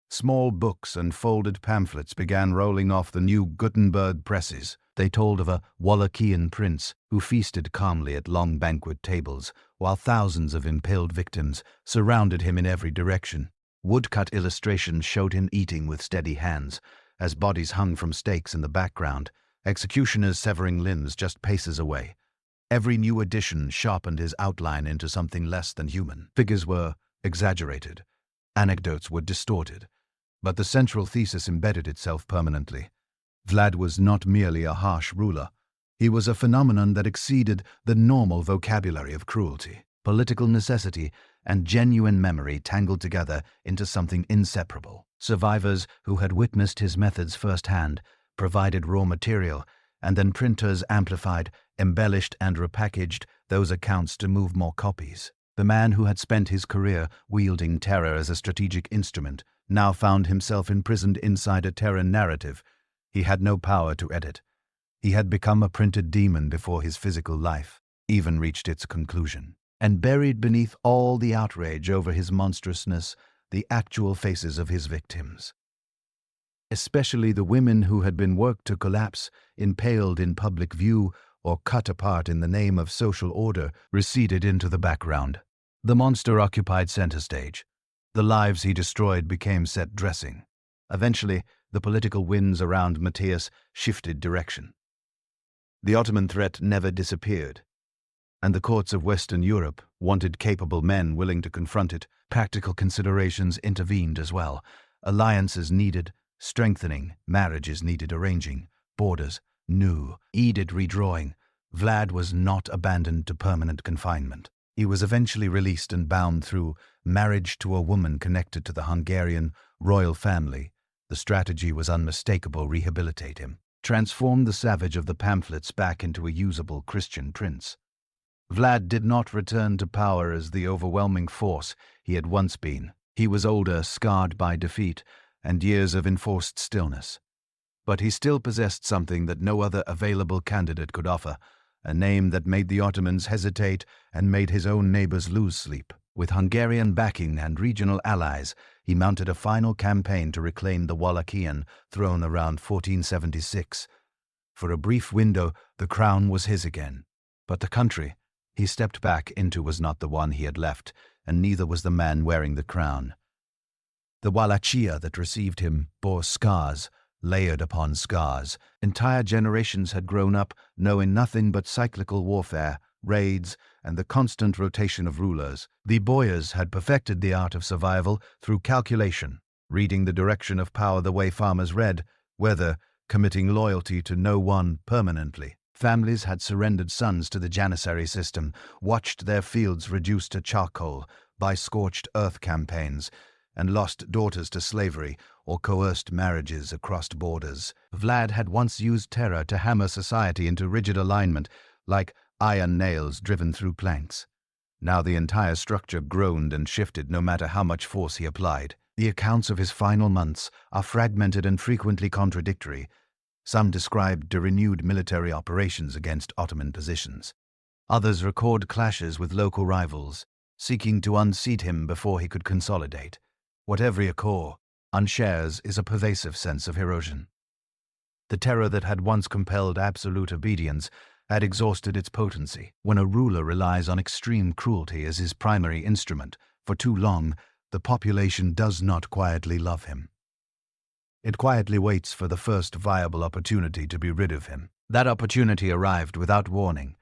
small books and folded pamphlets began rolling off the new Gutenberg presses. They told of a Wallachian prince who feasted calmly at long banquet tables, while thousands of impaled victims surrounded him in every direction. Woodcut illustrations showed him eating with steady hands, as bodies hung from stakes in the background, executioners severing limbs just paces away. Every new edition sharpened his outline into something less than human. Figures were exaggerated, anecdotes were distorted, but the central thesis embedded itself permanently. Vlad was not merely a harsh ruler. He was a phenomenon that exceeded the normal vocabulary of cruelty. Political necessity and genuine memory tangled together into something inseparable. Survivors who had witnessed his methods firsthand provided raw material, and then printers amplified, embellished, and repackaged those accounts to move more copies. The man who had spent his career wielding terror as a strategic instrument now found himself imprisoned inside a terror narrative he had no power to edit. He had become a printed demon before his physical life even reached its conclusion. And buried beneath all the outrage over his monstrousness, the actual faces of his victims. Especially the women who had been worked to collapse, impaled in public view, or cut apart in the name of social order, receded into the background. The monster occupied center stage. The lives he destroyed became set dressing. Eventually, the political winds around Matthias shifted direction. The Ottoman threat never disappeared, and the courts of Western Europe wanted capable men willing to confront it. Practical considerations intervened as well. Alliances needed strengthening, marriages needed arranging, borders needed redrawing. Vlad was not abandoned to permanent confinement. He was eventually released and bound through marriage to a woman connected to the Hungarian royal family. The strategy was unmistakable: rehabilitate him, transform the savage of the pamphlets back into a usable Christian prince. Vlad did not return to power as the overwhelming force he had once been. He was older, scarred by defeat and years of enforced stillness. But he still possessed something that no other available candidate could offer, a name that made the Ottomans hesitate and made his own neighbors lose sleep. With Hungarian backing and regional allies, he mounted a final campaign to reclaim the Wallachian throne around 1476. For a brief window, the crown was his again. But the country he stepped back into was not the one he had left, and neither was the man wearing the crown. The Wallachia that received him bore scars, layered upon scars. Entire generations had grown up knowing nothing but cyclical warfare, raids, and the constant rotation of rulers. The boyars had perfected the art of survival through calculation, reading the direction of power the way farmers read weather, committing loyalty to no one permanently. Families had surrendered sons to the Janissary system, watched their fields reduced to charcoal by scorched earth campaigns, and lost daughters to slavery or coerced marriages across borders. Vlad had once used terror to hammer society into rigid alignment, like iron nails driven through planks. Now the entire structure groaned and shifted no matter how much force he applied. The accounts of his final months are fragmented and frequently contradictory. Some describe the renewed military operations against Ottoman positions. Others record clashes with local rivals, seeking to unseat him before he could consolidate. Whatever occur, unshares is a pervasive sense of erosion. The terror that had once compelled absolute obedience had exhausted its potency. When a ruler relies on extreme cruelty as his primary instrument for too long, the population does not quietly love him. It quietly waits for the first viable opportunity to be rid of him. That opportunity arrived without warning.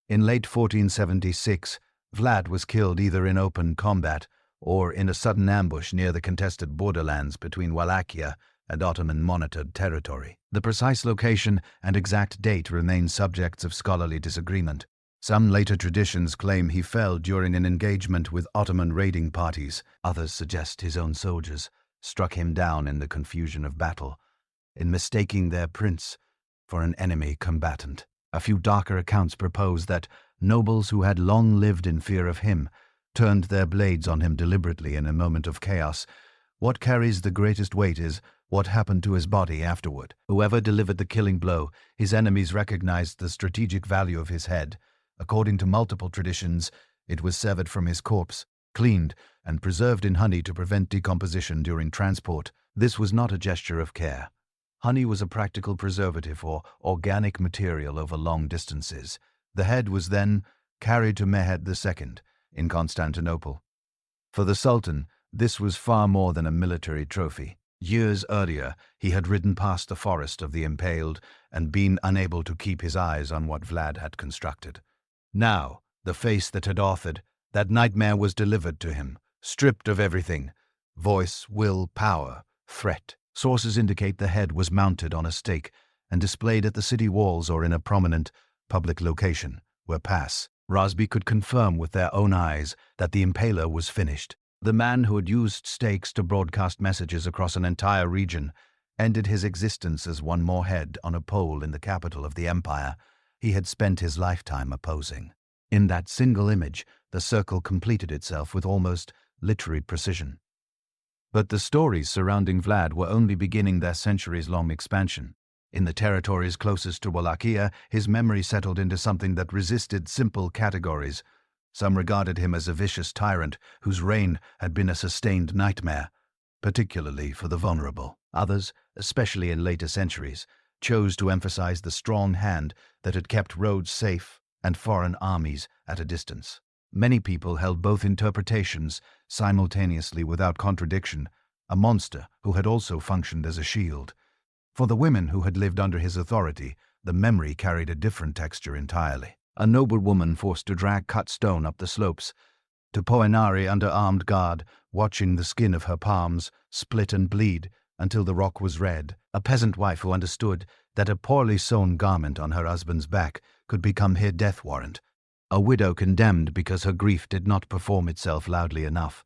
In late 1476, Vlad was killed either in open combat or in a sudden ambush near the contested borderlands between Wallachia and Ottoman-monitored territory. The precise location and exact date remain subjects of scholarly disagreement. Some later traditions claim he fell during an engagement with Ottoman raiding parties. Others suggest his own soldiers struck him down in the confusion of battle, in mistaking their prince for an enemy combatant. A few darker accounts propose that nobles who had long lived in fear of him turned their blades on him deliberately in a moment of chaos. What carries the greatest weight is what happened to his body afterward. Whoever delivered the killing blow, his enemies recognized the strategic value of his head. According to multiple traditions, it was severed from his corpse, cleaned, and preserved in honey to prevent decomposition during transport. This was not a gesture of care. Honey was a practical preservative or organic material over long distances. The head was then carried to Mehmed II in Constantinople. For the Sultan, this was far more than a military trophy. Years earlier, he had ridden past the forest of the impaled and been unable to keep his eyes on what Vlad had constructed. Now, the face that had authored that nightmare was delivered to him, stripped of everything: voice, will, power, threat. Sources indicate the head was mounted on a stake and displayed at the city walls or in a prominent public location, where Rosby could confirm with their own eyes that the impaler was finished. The man who had used stakes to broadcast messages across an entire region ended his existence as one more head on a pole in the capital of the empire he had spent his lifetime opposing. In that single image, the circle completed itself with almost literary precision. But the stories surrounding Vlad were only beginning their centuries-long expansion. In the territories closest to Wallachia, his memory settled into something that resisted simple categories. Some regarded him as a vicious tyrant whose reign had been a sustained nightmare, particularly for the vulnerable. Others, especially in later centuries, chose to emphasize the strong hand that had kept roads safe and foreign armies at a distance. Many people held both interpretations simultaneously without contradiction, a monster who had also functioned as a shield. For the women who had lived under his authority, the memory carried a different texture entirely. A noble woman forced to drag cut stone up the slopes, to Poenari under armed guard, watching the skin of her palms split and bleed until the rock was red. A peasant wife who understood that a poorly sewn garment on her husband's back could become her death warrant. A widow condemned because her grief did not perform itself loudly enough,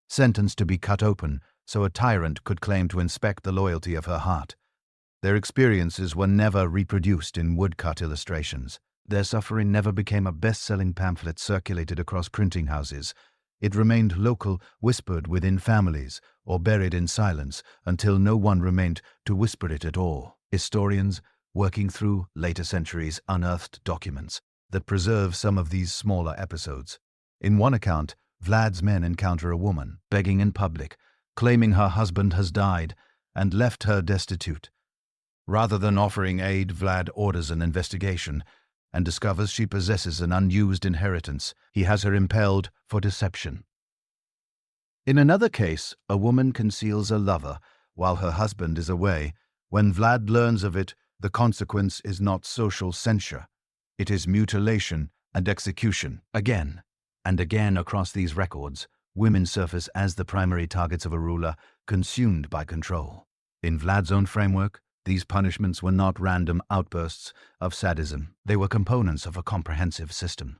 sentenced to be cut open so a tyrant could claim to inspect the loyalty of her heart. Their experiences were never reproduced in woodcut illustrations. Their suffering never became a best-selling pamphlet circulated across printing houses. It remained local, whispered within families, or buried in silence until no one remained to whisper it at all. Historians, working through later centuries, unearthed documents that preserve some of these smaller episodes. In one account, Vlad's men encounter a woman begging in public, claiming her husband has died and left her destitute. Rather than offering aid, Vlad orders an investigation and discovers she possesses an unused inheritance. He has her impaled for deception. In another case, a woman conceals a lover while her husband is away. When Vlad learns of it, the consequence is not social censure. It is mutilation and execution. Again and again across these records, women surface as the primary targets of a ruler, consumed by control. In Vlad's own framework, these punishments were not random outbursts of sadism. They were components of a comprehensive system.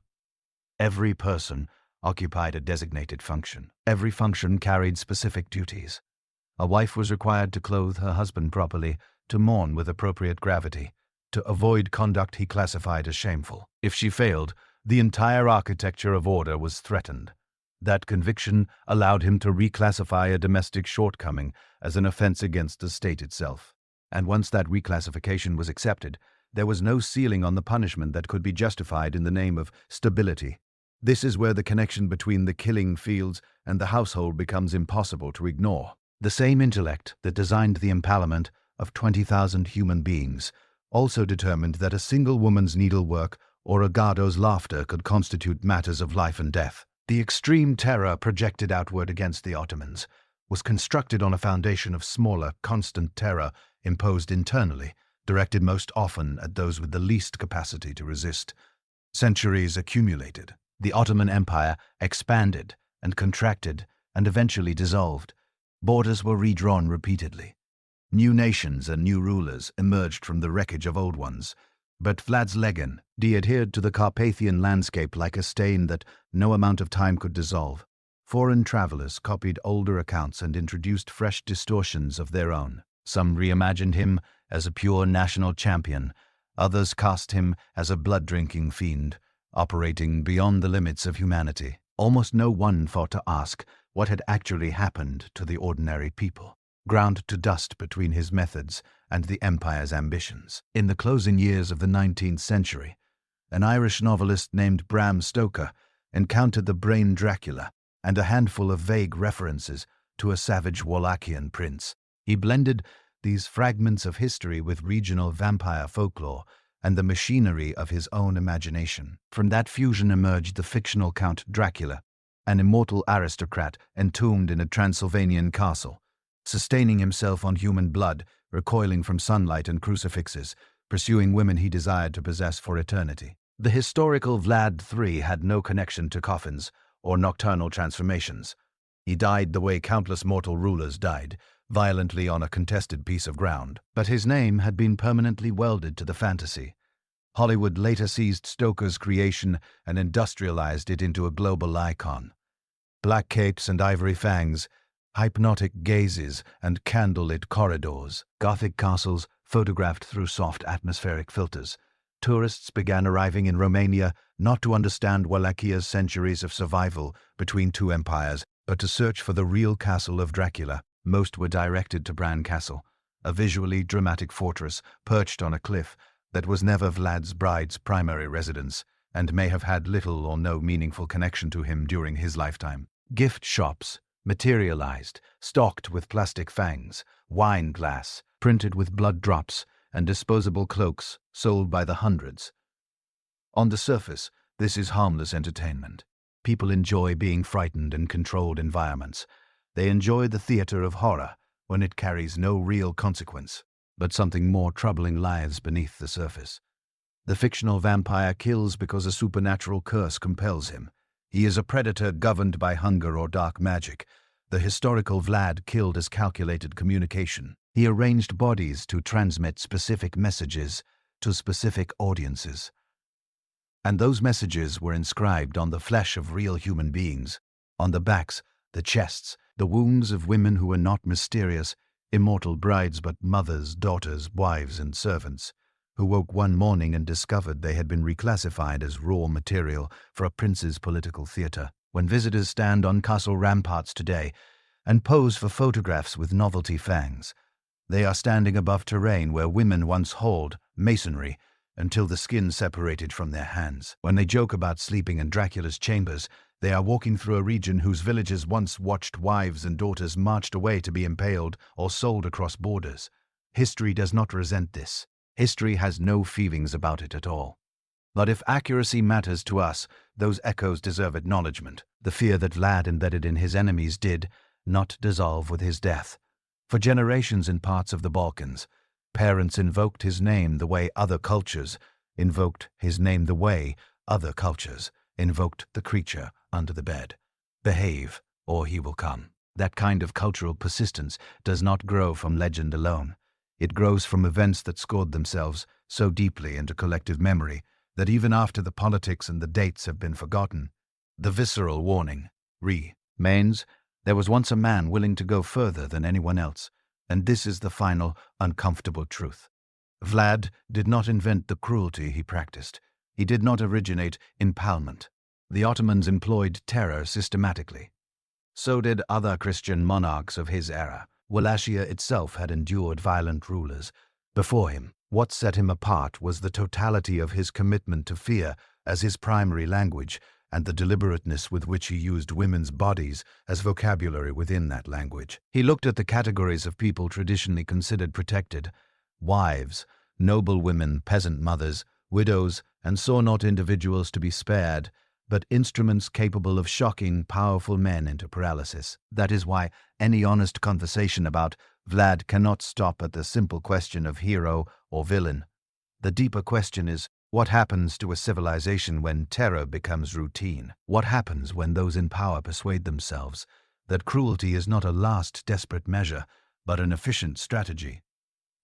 Every person occupied a designated function. Every function carried specific duties. A wife was required to clothe her husband properly, to mourn with appropriate gravity, to avoid conduct he classified as shameful. If she failed, the entire architecture of order was threatened. That conviction allowed him to reclassify a domestic shortcoming as an offense against the state itself. And once that reclassification was accepted, there was no ceiling on the punishment that could be justified in the name of stability. This is where the connection between the killing fields and the household becomes impossible to ignore. The same intellect that designed the impalement of 20,000 human beings also determined that a single woman's needlework or a Gardo's laughter could constitute matters of life and death. The extreme terror projected outward against the Ottomans was constructed on a foundation of smaller, constant terror imposed internally, directed most often at those with the least capacity to resist. Centuries accumulated. The Ottoman Empire expanded and contracted and eventually dissolved. Borders were redrawn repeatedly. New nations and new rulers emerged from the wreckage of old ones. But Vlad's legacy adhered to the Carpathian landscape like a stain that no amount of time could dissolve. Foreign travelers copied older accounts and introduced fresh distortions of their own. Some reimagined him as a pure national champion. Others cast him as a blood-drinking fiend, operating beyond the limits of humanity. Almost no one thought to ask what had actually happened to the ordinary people, ground to dust between his methods and the empire's ambitions. In the closing years of the 19th century, an Irish novelist named Bram Stoker encountered the brain Dracula and a handful of vague references to a savage Wallachian prince. He blended these fragments of history with regional vampire folklore and the machinery of his own imagination. From that fusion emerged the fictional Count Dracula, an immortal aristocrat entombed in a Transylvanian castle, sustaining himself on human blood, recoiling from sunlight and crucifixes, pursuing women he desired to possess for eternity. The historical Vlad III had no connection to coffins or nocturnal transformations. He died the way countless mortal rulers died, violently on a contested piece of ground. But his name had been permanently welded to the fantasy. Hollywood later seized Stoker's creation and industrialized it into a global icon. Black capes and ivory fangs, hypnotic gazes and candlelit corridors, Gothic castles photographed through soft atmospheric filters. Tourists began arriving in Romania not to understand Wallachia's centuries of survival between two empires, but to search for the real castle of Dracula. Most were directed to Bran Castle, a visually dramatic fortress perched on a cliff that was never Vlad's bride's primary residence and may have had little or no meaningful connection to him during his lifetime. Gift shops materialized, stocked with plastic fangs, wine glass printed with blood drops, and disposable cloaks sold by the hundreds. On the surface, this is harmless entertainment. People enjoy being frightened in controlled environments. They enjoy the theater of horror when it carries no real consequence. But something more troubling lies beneath the surface. The fictional vampire kills because a supernatural curse compels him. He is a predator governed by hunger or dark magic. The historical Vlad killed as calculated communication. He arranged bodies to transmit specific messages to specific audiences. And those messages were inscribed on the flesh of real human beings, on the backs, the chests, the wounds of women who were not mysterious, immortal brides but mothers, daughters, wives, and servants, who woke one morning and discovered they had been reclassified as raw material for a prince's political theater. When visitors stand on castle ramparts today and pose for photographs with novelty fangs, they are standing above terrain where women once hauled masonry until the skin separated from their hands. When they joke about sleeping in Dracula's chambers, they are walking through a region whose villagers once watched wives and daughters marched away to be impaled or sold across borders. History does not resent this. History has no feelings about it at all. But if accuracy matters to us, those echoes deserve acknowledgement. The fear that Vlad embedded in his enemies did not dissolve with his death. For generations in parts of the Balkans, parents invoked his name the way other cultures invoked his name the way other cultures invoked the creature under the bed. Behave, or he will come. That kind of cultural persistence does not grow from legend alone. It grows from events that scored themselves so deeply into collective memory that even after the politics and the dates have been forgotten, the visceral warning remains. There was once a man willing to go further than anyone else, and this is the final, uncomfortable truth. Vlad did not invent the cruelty he practiced. He did not originate impalement. The Ottomans employed terror systematically. So did other Christian monarchs of his era. Wallachia itself had endured violent rulers before him. What set him apart was the totality of his commitment to fear as his primary language, and the deliberateness with which he used women's bodies as vocabulary within that language. He looked at the categories of people traditionally considered protected: wives, noble women, peasant mothers, widows, and saw not individuals to be spared, but instruments capable of shocking powerful men into paralysis. That is why any honest conversation about Vlad cannot stop at the simple question of hero or villain. The deeper question is, what happens to a civilization when terror becomes routine? What happens when those in power persuade themselves that cruelty is not a last desperate measure, but an efficient strategy?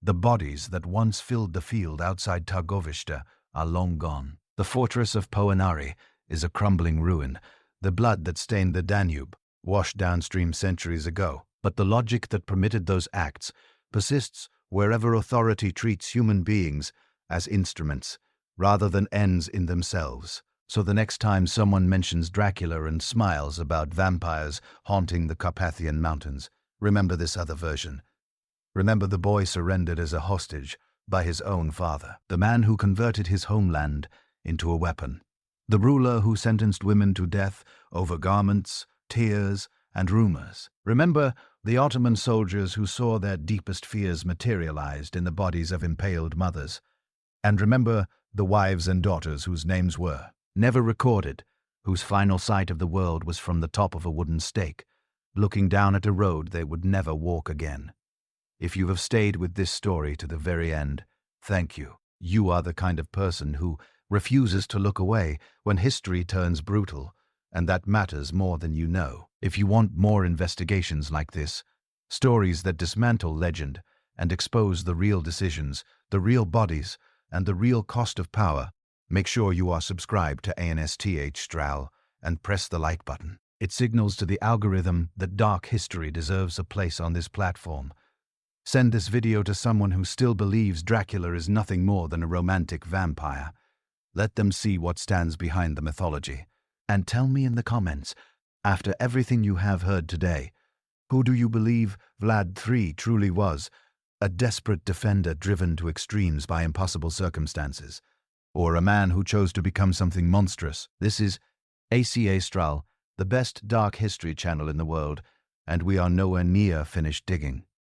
The bodies that once filled the field outside Targovishta are long gone. The fortress of Poenari is a crumbling ruin. The blood that stained the Danube washed downstream centuries ago. But the logic that permitted those acts persists wherever authority treats human beings as instruments, rather than ends in themselves. So the next time someone mentions Dracula and smiles about vampires haunting the Carpathian Mountains, remember this other version. Remember the boy surrendered as a hostage by his own father, the man who converted his homeland into a weapon, the ruler who sentenced women to death over garments, tears, and rumors. Remember the Ottoman soldiers who saw their deepest fears materialized in the bodies of impaled mothers. And remember the wives and daughters whose names were never recorded, whose final sight of the world was from the top of a wooden stake, looking down at a road they would never walk again. If you have stayed with this story to the very end, thank you. You are the kind of person who refuses to look away when history turns brutal, and that matters more than you know. If you want more investigations like this, stories that dismantle legend and expose the real decisions, the real bodies, and the real cost of power, make sure you are subscribed to ANSTH Stral and press the like button. It signals to the algorithm that dark history deserves a place on this platform. Send this video to someone who still believes Dracula is nothing more than a romantic vampire. Let them see what stands behind the mythology. And tell me in the comments, after everything you have heard today, who do you believe Vlad III truly was? A desperate defender driven to extremes by impossible circumstances? Or a man who chose to become something monstrous? This is ACA Stral, the best dark history channel in the world, and we are nowhere near finished digging.